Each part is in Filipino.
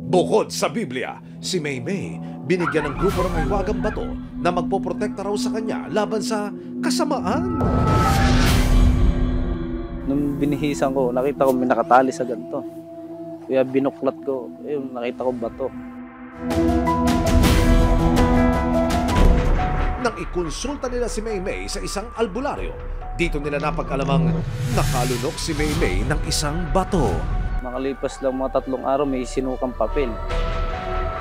Bukod sa Biblia, si Maymay binigyan ng grupo ng mahiwagang bato na magpoprotekta raw sa kanya laban sa kasamaan. Nung binihisan ko, nakita ko may nakatali sa ganito. Kaya binuklat ko, ayun, nakita ko bato. Nang ikonsulta nila si Maymay sa isang albularyo, dito nila napag-alamang nakalunok si Maymay ng isang bato. Makalipas lang mga 3 araw, may sinukang papel.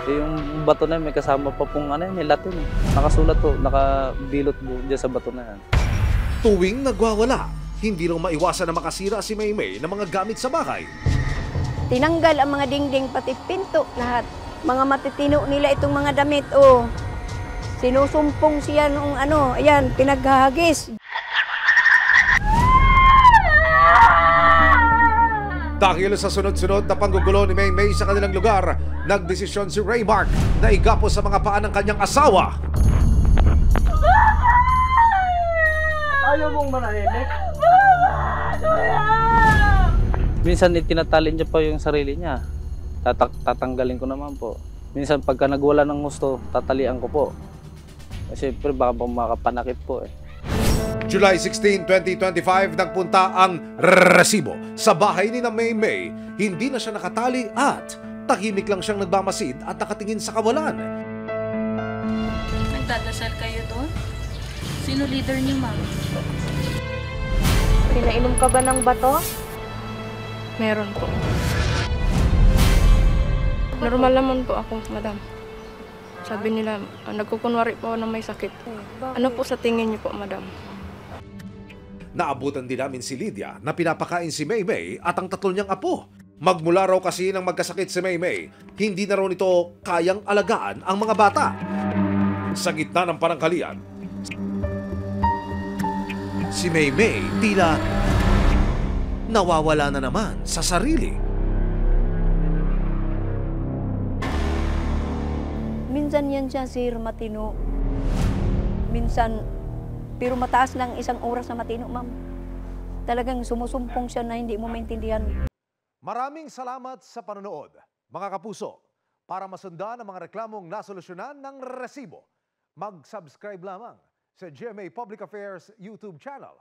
Yung bato na yun, may kasama pa pong may Latin. Nakasulat to, nakabilot dyan sa bato na yan. Tuwing nagwawala, hindi raw maiwasan na makasira si Maymay ng mga gamit sa bahay. Tinanggal ang mga dingding, pati pinto, lahat. Mga matitino nila itong mga damit, oh. Sinusumpong siya nung ayan, pinaghahagis. Dahil sa sunod-sunod na panggugulo ni Maymay sa kanilang lugar, nagdesisyon si Raymark na igapos sa mga paa ng kanyang asawa. Ayaw mong manahimik? Minsan itinatali niya pa yung sarili niya. Tatanggalin ko naman po. Minsan pagka nagwala ng gusto, tatalian ko po. Kasi baka makapanakit po eh. July 16, 2025, nagpunta ang resibo sa bahay ni na Maymay. Hindi na siya nakatali at tahimik lang siyang nagmamasid at nakatingin sa kawalan. Nagdadasal kayo doon? Sino leader niyo, ma'am? Pinainom ka ba ng bato? Meron po. Normal naman po ako, madam. Sabi nila, nagkukunwari po na may sakit. Ano po sa tingin niyo po, madam? Naabutan din namin si Lydia na pinapakain si Maymay at ang 3 niyang apo. Magmula raw kasi nang magkasakit si Maymay, hindi na raw nito kayang alagaan ang mga bata. Sa gitna ng panangkalian, si Maymay tila nawawala na naman sa sarili. Minsan yan siya, sir, matino. Minsan, pero mataas lang isang oras na matino, ma'am. Talagang sumusumpong siya na hindi mo maintindihan. Maraming salamat sa panonood, mga kapuso. Para masundan ang mga reklamong nasolusyonan ng resibo, mag-subscribe lamang sa GMA Public Affairs YouTube channel.